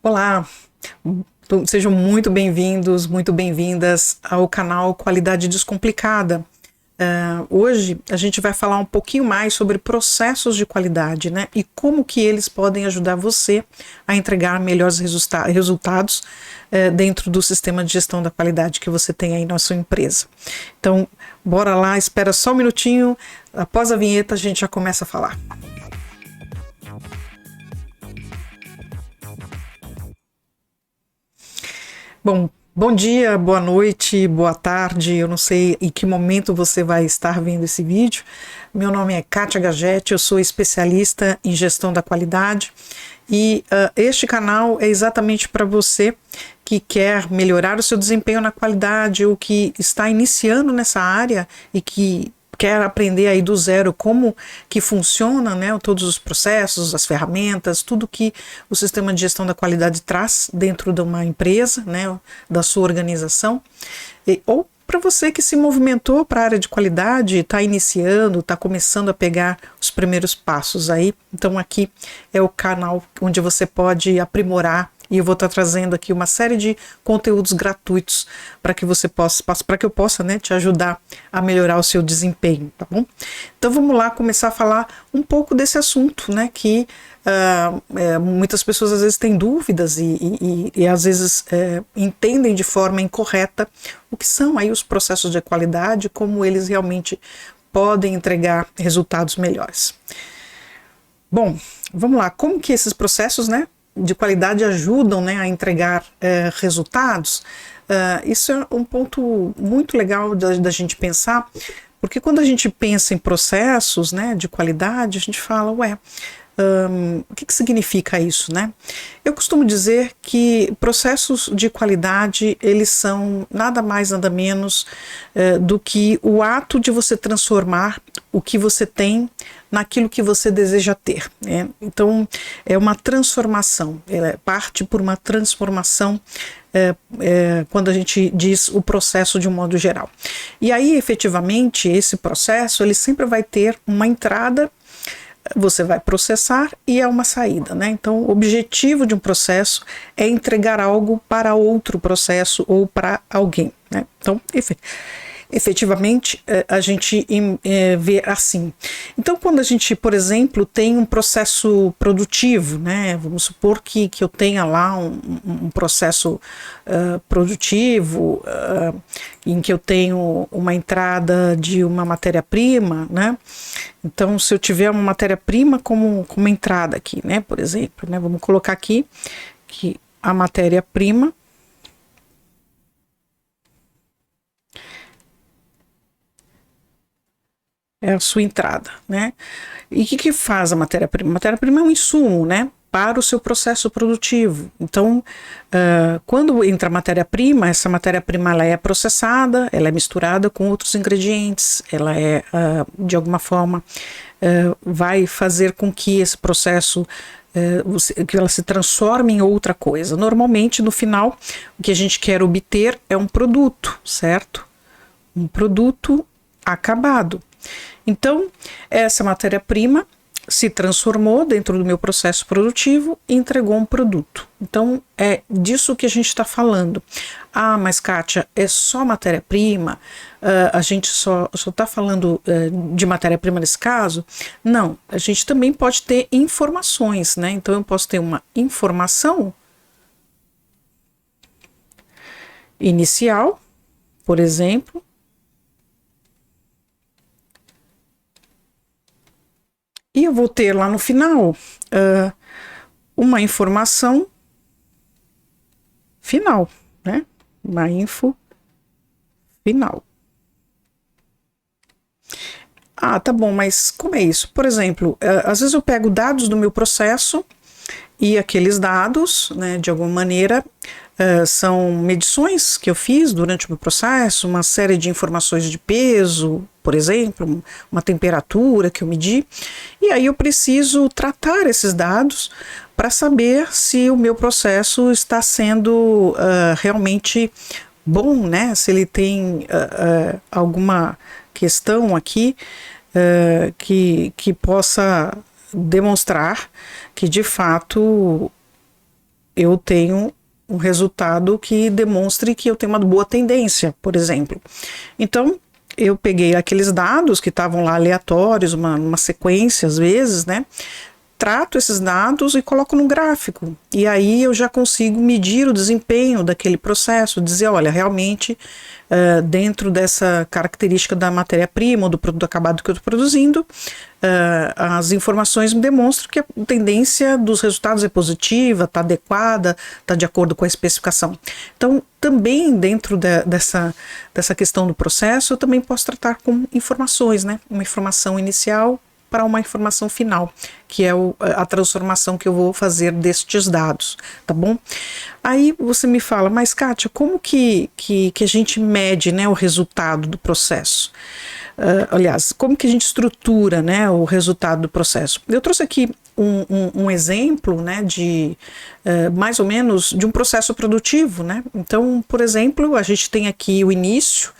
Olá, sejam muito bem-vindos, muito bem-vindas ao canal Qualidade Descomplicada. Hoje a gente vai falar um pouquinho mais sobre processos de qualidade, né? E como que eles podem ajudar você a entregar melhores resultados dentro do sistema de gestão da qualidade que você tem aí na sua empresa. Então, bora lá, espera só um minutinho, após a vinheta a gente já começa a falar. Bom dia, boa noite, boa tarde. Eu não sei em que momento você vai estar vendo esse vídeo. Meu nome é Kátia Gaggetti, eu sou especialista em gestão da qualidade e este canal é exatamente para você que quer melhorar o seu desempenho na qualidade ou que está iniciando nessa área e que quer aprender aí do zero como que funciona, né, todos os processos, as ferramentas, tudo que o sistema de gestão da qualidade traz dentro de uma empresa, né, da sua organização, ou para você que se movimentou para a área de qualidade, está iniciando, está começando a pegar os primeiros passos aí. Então aqui é o canal onde você pode aprimorar. E eu vou estar trazendo aqui uma série de conteúdos gratuitos para que você possa, né, te ajudar a melhorar o seu desempenho, tá bom? Então vamos lá começar a falar um pouco desse assunto, né, que muitas pessoas às vezes têm dúvidas e às vezes entendem de forma incorreta o que são aí os processos de qualidade, como eles realmente podem entregar resultados melhores. Bom, vamos lá, como que esses processos, né, de qualidade ajudam, né, a entregar resultados? Isso é um ponto muito legal da gente pensar, porque quando a gente pensa em processos, né, de qualidade, a gente fala, o que significa isso, né? Eu costumo dizer que processos de qualidade, eles são nada mais, nada menos do que o ato de você transformar o que você tem naquilo que você deseja ter, né? Então, é uma transformação, ela parte por uma transformação quando a gente diz o processo de um modo geral. E aí, efetivamente, esse processo, ele sempre vai ter uma entrada, você vai processar e é uma saída, né? Então, o objetivo de um processo é entregar algo para outro processo ou para alguém, né? Então, efetivamente, a gente vê assim. Então, quando a gente, por exemplo, tem um processo produtivo, né? Vamos supor que eu tenha lá um processo produtivo em que eu tenho uma entrada de uma matéria-prima, né? Então, se eu tiver uma matéria-prima como entrada aqui, né? Por exemplo, né? Vamos colocar aqui que a matéria-prima é a sua entrada, né? E o que faz a matéria-prima? A matéria-prima é um insumo, né, para o seu processo produtivo. Então, quando entra a matéria-prima, essa matéria-prima ela é processada, ela é misturada com outros ingredientes, ela é, de alguma forma, vai fazer com que esse processo que ela se transforme em outra coisa. Normalmente, no final, o que a gente quer obter é um produto, certo? Um produto acabado. Então, essa matéria-prima se transformou dentro do meu processo produtivo e entregou um produto. Então, é disso que a gente está falando. Ah, mas Kátia, é só matéria-prima? A gente só está falando de matéria-prima nesse caso? Não, a gente também pode ter informações, né? Então, eu posso ter uma informação inicial, por exemplo, e eu vou ter lá no final uma informação final, né? Uma info final. Ah, tá bom, mas como é isso? Por exemplo, às vezes eu pego dados do meu processo e aqueles dados, né, de alguma maneira, são medições que eu fiz durante o meu processo, uma série de informações de peso, por exemplo, uma temperatura que eu medi, e aí eu preciso tratar esses dados para saber se o meu processo está sendo realmente bom, né? Se ele tem alguma questão aqui que possa demonstrar que de fato eu tenho um resultado que demonstre que eu tenho uma boa tendência, por exemplo. Então, eu peguei aqueles dados que estavam lá aleatórios, uma sequência às vezes, né? Trato esses dados e coloco no gráfico. E aí eu já consigo medir o desempenho daquele processo, dizer, olha, realmente, dentro dessa característica da matéria-prima ou do produto acabado que eu estou produzindo, as informações me demonstram que a tendência dos resultados é positiva, está adequada, está de acordo com a especificação. Então, também dentro dessa questão do processo, eu também posso tratar com informações, né? Uma informação inicial para uma informação final, que é a transformação que eu vou fazer destes dados, tá bom? Aí você me fala, mas Kátia, como que a gente mede, né, o resultado do processo? Aliás, como que a gente estrutura, né, o resultado do processo? Eu trouxe aqui um exemplo, né, de mais ou menos de um processo produtivo, né? Então, por exemplo, a gente tem aqui o início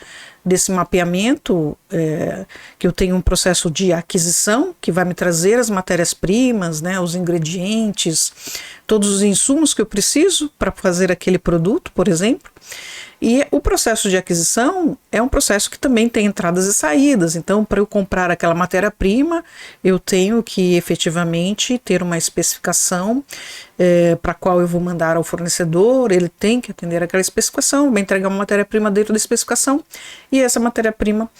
desse mapeamento, que eu tenho um processo de aquisição, que vai me trazer as matérias-primas, né, os ingredientes, todos os insumos que eu preciso para fazer aquele produto, por exemplo. E o processo de aquisição é um processo que também tem entradas e saídas. Então, para eu comprar aquela matéria-prima, eu tenho que efetivamente ter uma especificação para a qual eu vou mandar ao fornecedor, ele tem que atender aquela especificação, vai entregar uma matéria-prima dentro da especificação, e essa matéria-prima,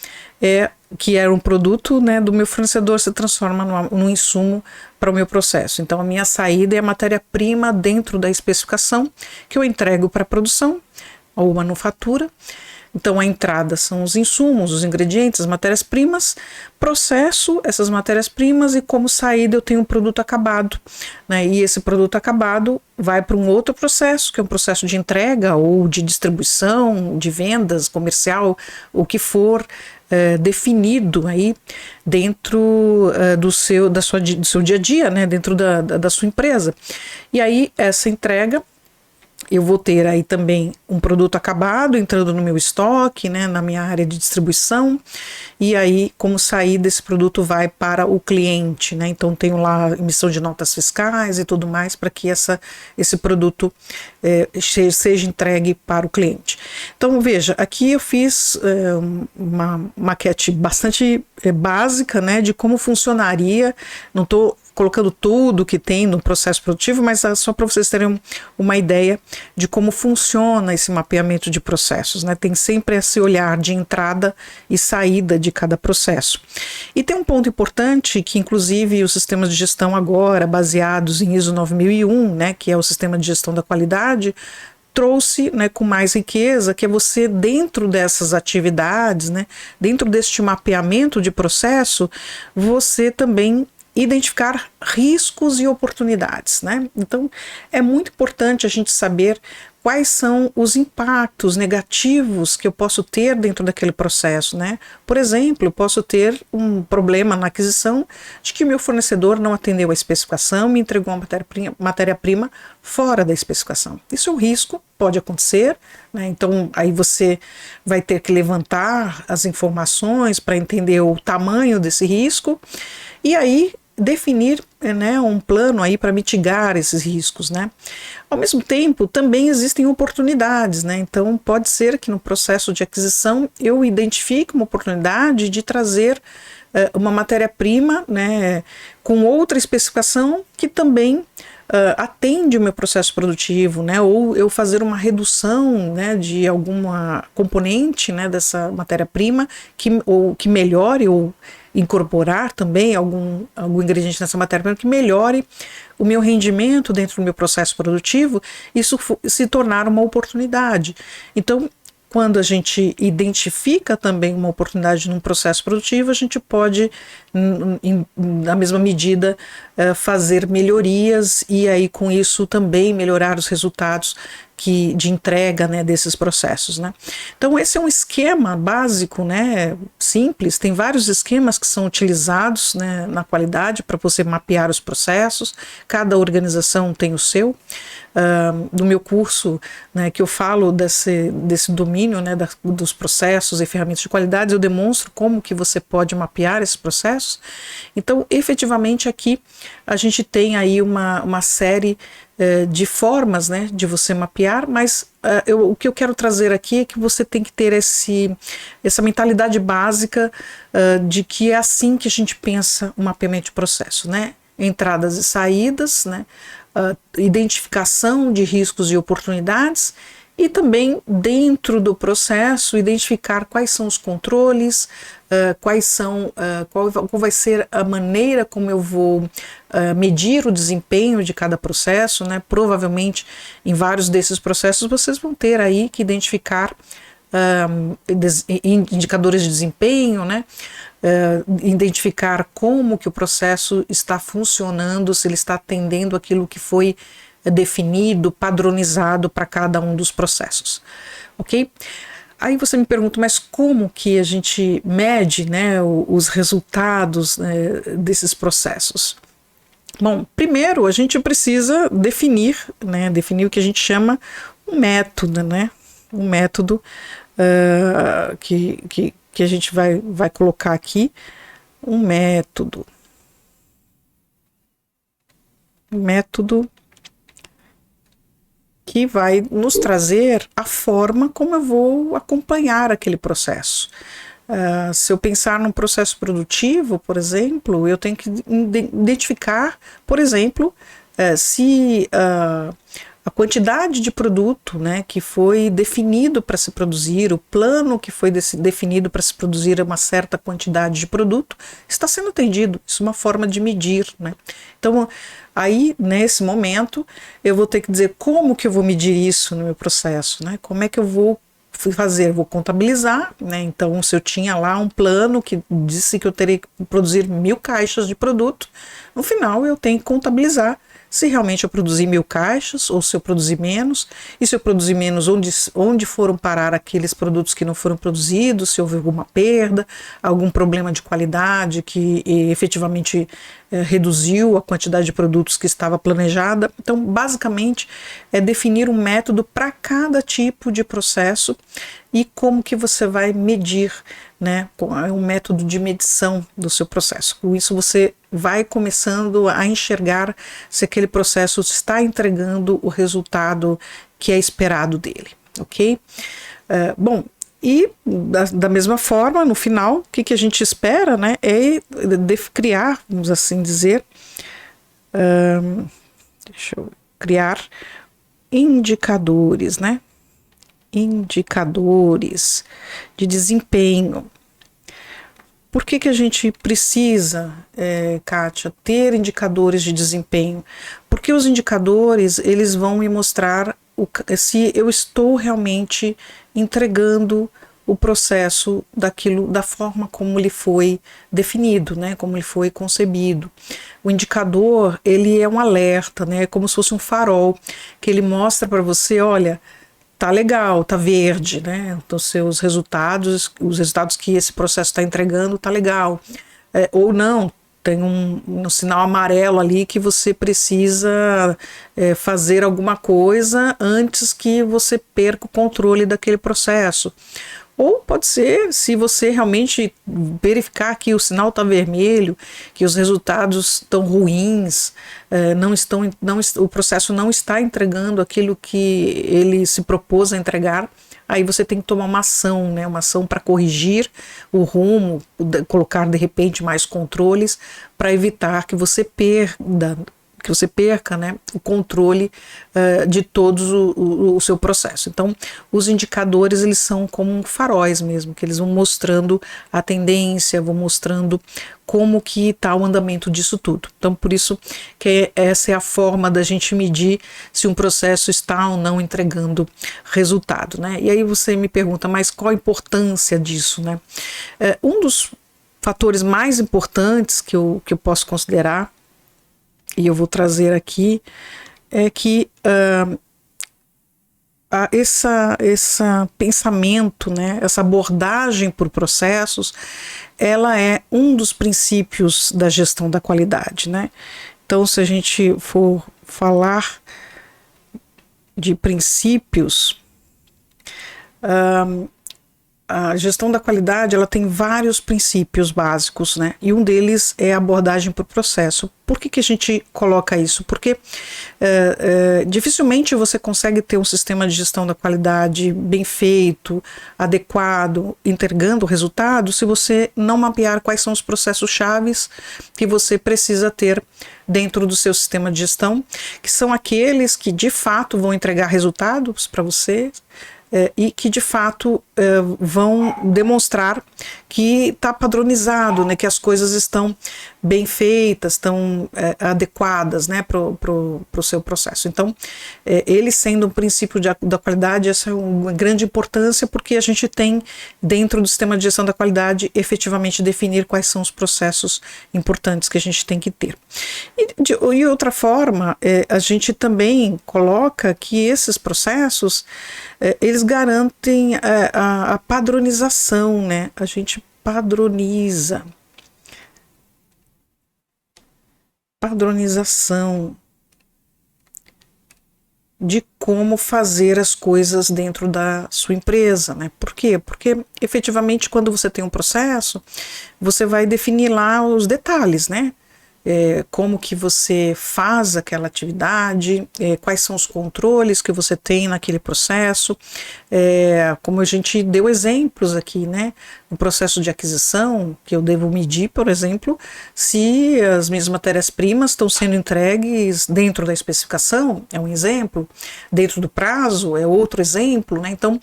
que era um produto, né, do meu fornecedor, se transforma num insumo para o meu processo. Então, a minha saída é a matéria-prima dentro da especificação que eu entrego para a produção ou manufatura. Então, a entrada são os insumos, os ingredientes, as matérias-primas, processo essas matérias-primas e como saída eu tenho um produto acabado, né? E esse produto acabado vai para um outro processo, que é um processo de entrega ou de distribuição, de vendas, comercial, o que for definido aí dentro do seu dia a dia, né? Dentro da sua empresa. E aí, essa entrega, eu vou ter aí também um produto acabado entrando no meu estoque, né, na minha área de distribuição, e aí como saída esse produto vai para o cliente, né? Então tenho lá emissão de notas fiscais e tudo mais para que esse produto seja entregue para o cliente. Então veja, aqui eu fiz uma maquete bastante básica, né, de como funcionaria. Não estou colocando tudo que tem no processo produtivo, mas só para vocês terem uma ideia de como funciona esse mapeamento de processos, né? Tem sempre esse olhar de entrada e saída de cada processo. E tem um ponto importante que, inclusive, os sistemas de gestão agora, baseados em ISO 9001, né, que é o sistema de gestão da qualidade, trouxe, né, com mais riqueza, que é você, dentro dessas atividades, né, dentro deste mapeamento de processo, você também identificar riscos e oportunidades, né? Então, é muito importante a gente saber quais são os impactos negativos que eu posso ter dentro daquele processo, né? Por exemplo, eu posso ter um problema na aquisição de que o meu fornecedor não atendeu a especificação, me entregou uma matéria-prima fora da especificação. Isso é um risco, pode acontecer, né? Então, aí você vai ter que levantar as informações para entender o tamanho desse risco e aí definir, né, um plano aí para mitigar esses riscos, né? Ao mesmo tempo, também existem oportunidades, né? Então, pode ser que no processo de aquisição eu identifique uma oportunidade de trazer uma matéria-prima, né, com outra especificação que também atende o meu processo produtivo, né? Ou eu fazer uma redução, né, de alguma componente, né, dessa matéria-prima que melhore ou incorporar também algum ingrediente nessa matéria-prima que melhore o meu rendimento dentro do meu processo produtivo, isso se tornar uma oportunidade. Então, quando a gente identifica também uma oportunidade num processo produtivo, a gente pode, na mesma medida, fazer melhorias e aí com isso também melhorar os resultados de entrega, né, desses processos, né? Então esse é um esquema básico, né, simples. Tem vários esquemas que são utilizados, né, na qualidade para você mapear os processos. Cada organização tem o seu. No meu curso, né, que eu falo desse domínio, né, dos processos e ferramentas de qualidade, eu demonstro como que você pode mapear esses processos. Então, efetivamente aqui a gente tem aí uma série de formas, né, de você mapear, mas o que eu quero trazer aqui é que você tem que ter essa mentalidade básica de que é assim que a gente pensa um mapeamento de processo, né? Entradas e saídas, né? Identificação de riscos e oportunidades, e também dentro do processo identificar quais são os controles, qual vai ser a maneira como eu vou medir o desempenho de cada processo, né? Provavelmente em vários desses processos vocês vão ter aí que identificar indicadores de desempenho, né? Identificar como que o processo está funcionando, se ele está atendendo aquilo que foi definido, padronizado para cada um dos processos, ok? Aí você me pergunta, mas como que a gente mede, né, os resultados, né, desses processos? Bom, primeiro a gente precisa definir, né, definir o que a gente chama um método, né, um método que a gente vai colocar aqui, um método que vai nos trazer a forma como eu vou acompanhar aquele processo. Se eu pensar num processo produtivo, por exemplo, eu tenho que identificar, por exemplo, se a quantidade de produto, né, que foi definido para se produzir, o plano que foi definido para se produzir uma certa quantidade de produto, está sendo atendido. Isso é uma forma de medir, né? Então, aí, nesse momento, eu vou ter que dizer como que eu vou medir isso no meu processo, né? Como é que eu vou fazer? Vou contabilizar, né? Então, se eu tinha lá um plano que disse que eu teria que produzir 1000 caixas de produto, no final eu tenho que contabilizar se realmente eu produzi 1000 caixas ou se eu produzi menos, e se eu produzi menos, onde foram parar aqueles produtos que não foram produzidos, se houve alguma perda, algum problema de qualidade que efetivamente reduziu a quantidade de produtos que estava planejada. Então, basicamente, é definir um método para cada tipo de processo e como que você vai medir, né? É um método de medição do seu processo. Com isso, você vai começando a enxergar se aquele processo está entregando o resultado que é esperado dele, ok? Bom, e da mesma forma, no final, o que a gente espera, né, é criar, vamos assim dizer, deixa eu criar indicadores, né? Indicadores de desempenho. Por que a gente precisa, Kátia, ter indicadores de desempenho? Porque os indicadores, eles vão me mostrar se eu estou realmente entregando o processo da forma como ele foi definido, né, como ele foi concebido. O indicador, ele é um alerta, né, como se fosse um farol, que ele mostra para você, olha, tá legal, tá verde, né? Então, os resultados que esse processo está entregando, tá legal. Ou não, tem um sinal amarelo ali que você precisa fazer alguma coisa antes que você perca o controle daquele processo. Ou pode ser, se você realmente verificar que o sinal está vermelho, que os resultados estão ruins, o processo não está entregando aquilo que ele se propôs a entregar, aí você tem que tomar uma ação, né? Uma ação para corrigir o rumo, colocar de repente mais controles para evitar que você perca, né, o controle de todos o seu processo. Então, os indicadores, eles são como faróis mesmo, que eles vão mostrando a tendência, vão mostrando como que está o andamento disso tudo. Então, por isso que essa é a forma da gente medir se um processo está ou não entregando resultado, né? E aí você me pergunta, mas qual a importância disso, né? Um dos fatores mais importantes que eu posso considerar, e eu vou trazer aqui, é que esse pensamento, né, essa abordagem por processos, ela é um dos princípios da gestão da qualidade, né? Então, se a gente for falar de princípios, a gestão da qualidade, ela tem vários princípios básicos, né? E um deles é a abordagem por processo. Por que a gente coloca isso? Porque dificilmente você consegue ter um sistema de gestão da qualidade bem feito, adequado, entregando resultado, se você não mapear quais são os processos chaves que você precisa ter dentro do seu sistema de gestão, que são aqueles que de fato vão entregar resultados para você, e que de fato vão demonstrar que está padronizado, né, que as coisas estão bem feitas, estão adequadas, né, para o seu processo. Então, ele sendo um princípio da qualidade, essa é uma grande importância, porque a gente tem dentro do sistema de gestão da qualidade efetivamente definir quais são os processos importantes que a gente tem que ter. E outra forma, a gente também coloca que esses processos eles garantem a padronização, né? A gente padronização de como fazer as coisas dentro da sua empresa, né? Por quê? Porque efetivamente quando você tem um processo, você vai definir lá os detalhes, né? Como que você faz aquela atividade, quais são os controles que você tem naquele processo, como a gente deu exemplos aqui, né? No processo de aquisição, que eu devo medir, por exemplo, se as minhas matérias-primas estão sendo entregues dentro da especificação, é um exemplo, dentro do prazo, é outro exemplo, né? Então,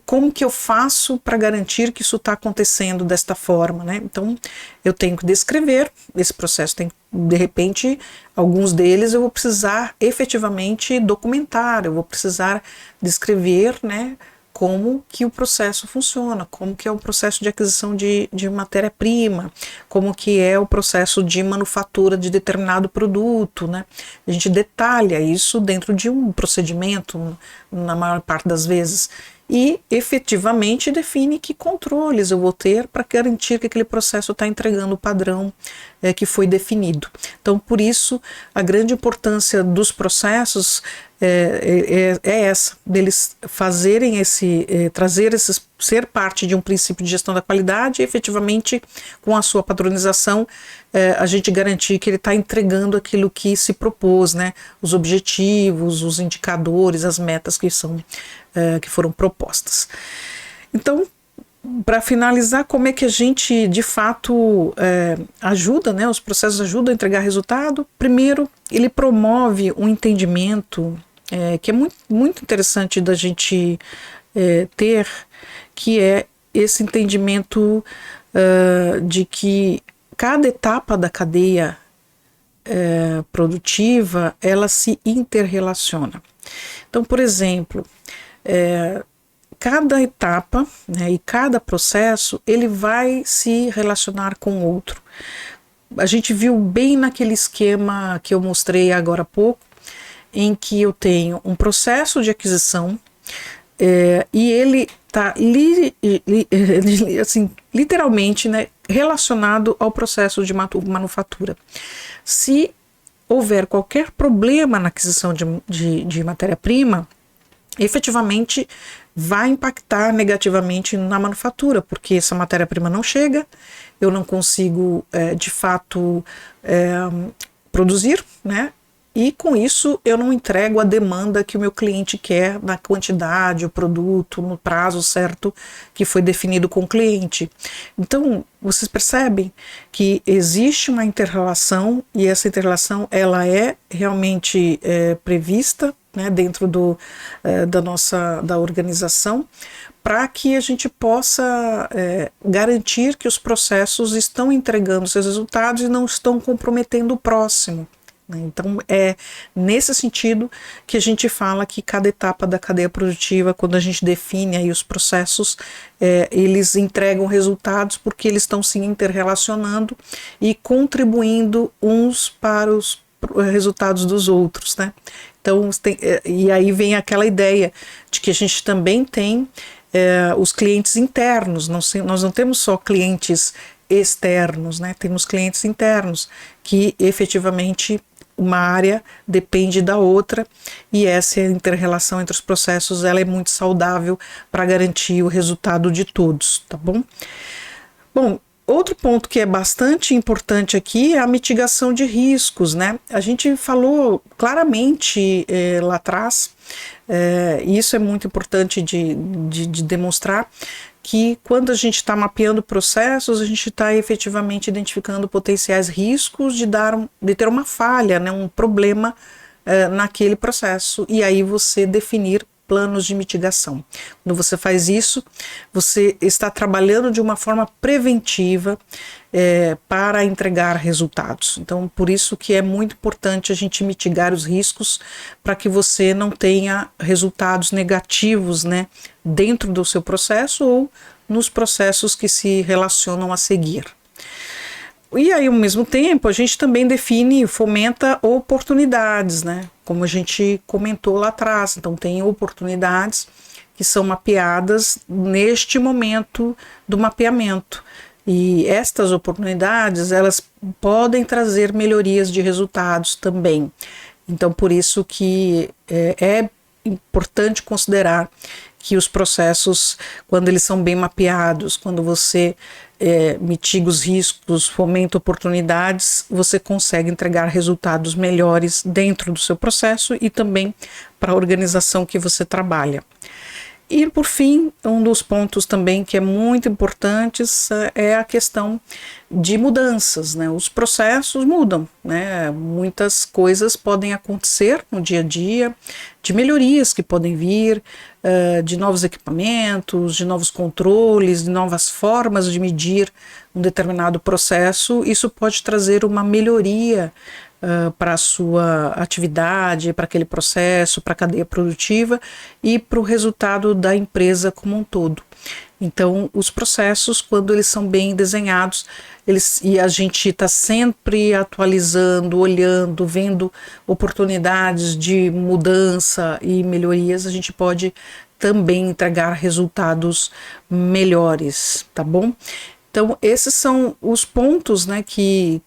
como que eu faço para garantir que isso está acontecendo desta forma, né? Então, eu tenho que descrever esse processo, de repente, alguns deles eu vou precisar efetivamente documentar, eu vou precisar descrever, né, como que o processo funciona, como que é o processo de aquisição de matéria-prima, como que é o processo de manufatura de determinado produto, né? A gente detalha isso dentro de um procedimento, na maior parte das vezes, e efetivamente define que controles eu vou ter para garantir que aquele processo está entregando o padrão que foi definido. Então, por isso, a grande importância dos processos é essa, deles fazerem ser parte de um princípio de gestão da qualidade e efetivamente, com a sua padronização, a gente garantir que ele está entregando aquilo que se propôs, né? Os objetivos, os indicadores, as metas que foram propostas. Então, para finalizar, como é que a gente de fato ajuda, né? Os processos ajudam a entregar resultado? Primeiro, ele promove um entendimento que é muito, muito interessante da gente ter, que é esse entendimento de que cada etapa da cadeia produtiva, ela se interrelaciona. Então, por exemplo, cada etapa, né, e cada processo, ele vai se relacionar com o outro. A gente viu bem naquele esquema que eu mostrei agora há pouco, em que eu tenho um processo de aquisição e ele está assim, literalmente, né, relacionado ao processo de manufatura. Se houver qualquer problema na aquisição de matéria-prima, efetivamente vai impactar negativamente na manufatura, porque essa matéria-prima não chega, eu não consigo de fato produzir, né? E com isso eu não entrego a demanda que o meu cliente quer na quantidade, o produto, no prazo certo que foi definido com o cliente. Então, vocês percebem que existe uma inter-relação e essa inter-relação ela é realmente prevista, né, dentro da organização, para que a gente possa garantir que os processos estão entregando seus resultados e não estão comprometendo o próximo. Então é nesse sentido que a gente fala que cada etapa da cadeia produtiva, quando a gente define aí os processos, eles entregam resultados porque eles estão se interrelacionando e contribuindo uns para os resultados dos outros, né? Então e aí vem aquela ideia de que a gente também tem os clientes internos, nós não temos só clientes externos, né? Temos clientes internos que efetivamente uma área depende da outra, e essa inter-relação entre os processos ela é muito saudável para garantir o resultado de todos, tá bom? Bom, outro ponto que é bastante importante aqui é a mitigação de riscos, né? A gente falou claramente lá atrás, e isso é muito importante de demonstrar, que quando a gente está mapeando processos, a gente está efetivamente identificando potenciais riscos de ter uma falha, né, um problema naquele processo, e aí você definir planos de mitigação. Quando você faz isso, você está trabalhando de uma forma preventiva para entregar resultados. Então, por isso que é muito importante a gente mitigar os riscos para que você não tenha resultados negativos, né, dentro do seu processo ou nos processos que se relacionam a seguir. E aí, ao mesmo tempo, a gente também define e fomenta oportunidades, né? Como a gente comentou lá atrás. Então, tem oportunidades que são mapeadas neste momento do mapeamento. E estas oportunidades, elas podem trazer melhorias de resultados também. Então, por isso que é importante considerar que os processos, quando eles são bem mapeados, quando você mitiga os riscos, fomenta oportunidades, você consegue entregar resultados melhores dentro do seu processo e também para a organização que você trabalha. E, por fim, um dos pontos também que é muito importante é a questão de mudanças, né? Os processos mudam, né? Muitas coisas podem acontecer no dia a dia, de melhorias que podem vir, de novos equipamentos, de novos controles, de novas formas de medir um determinado processo. Isso pode trazer uma melhoria para a sua atividade, para aquele processo, para a cadeia produtiva e para o resultado da empresa como um todo. Então, os processos, quando eles são bem desenhados, e a gente está sempre atualizando, olhando, vendo oportunidades de mudança e melhorias, a gente pode também entregar resultados melhores, tá bom? Então, esses são os pontos, né, que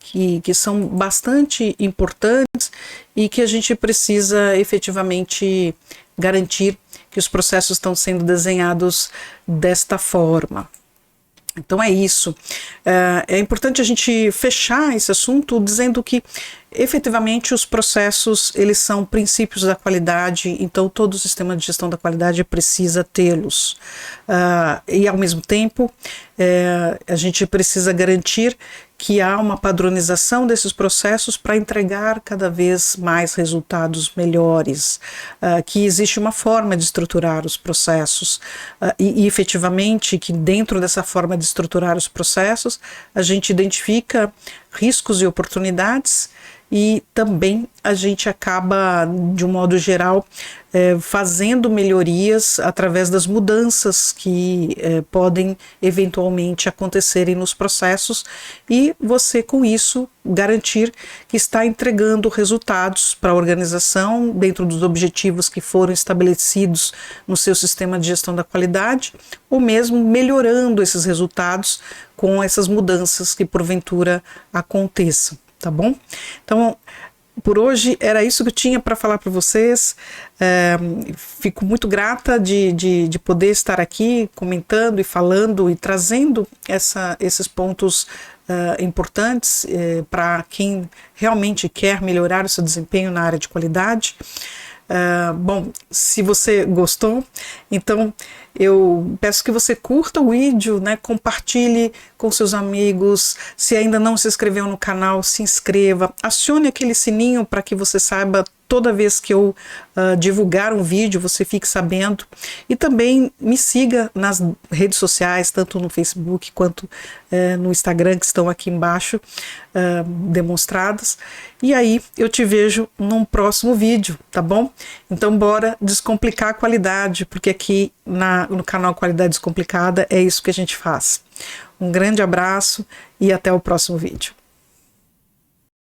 são bastante importantes e que a gente precisa efetivamente garantir que os processos estão sendo desenhados desta forma. Então é isso. É importante a gente fechar esse assunto dizendo que efetivamente os processos eles são princípios da qualidade, então todo o sistema de gestão da qualidade precisa tê-los. E ao mesmo tempo a gente precisa garantir que há uma padronização desses processos para entregar cada vez mais resultados melhores, que existe uma forma de estruturar os processos e efetivamente que dentro dessa forma de estruturar os processos a gente identifica riscos e oportunidades e também a gente acaba, de um modo geral, fazendo melhorias através das mudanças que podem eventualmente acontecerem nos processos e você com isso garantir que está entregando resultados para a organização dentro dos objetivos que foram estabelecidos no seu sistema de gestão da qualidade ou mesmo melhorando esses resultados com essas mudanças que porventura aconteçam. Tá bom? Então, por hoje era isso que eu tinha para falar para vocês. Fico muito grata de poder estar aqui comentando e falando e trazendo esses pontos importantes para quem realmente quer melhorar o seu desempenho na área de qualidade. Bom, se você gostou, então eu peço que você curta o vídeo, né, compartilhe com seus amigos. Se ainda não se inscreveu no canal, se inscreva, acione aquele sininho para que você saiba toda vez que eu divulgar um vídeo, você fique sabendo. E também me siga nas redes sociais, tanto no Facebook quanto no Instagram, que estão aqui embaixo demonstradas. E aí eu te vejo num próximo vídeo, tá bom? Então bora descomplicar a qualidade, porque aqui no canal Qualidade Descomplicada é isso que a gente faz. Um grande abraço e até o próximo vídeo.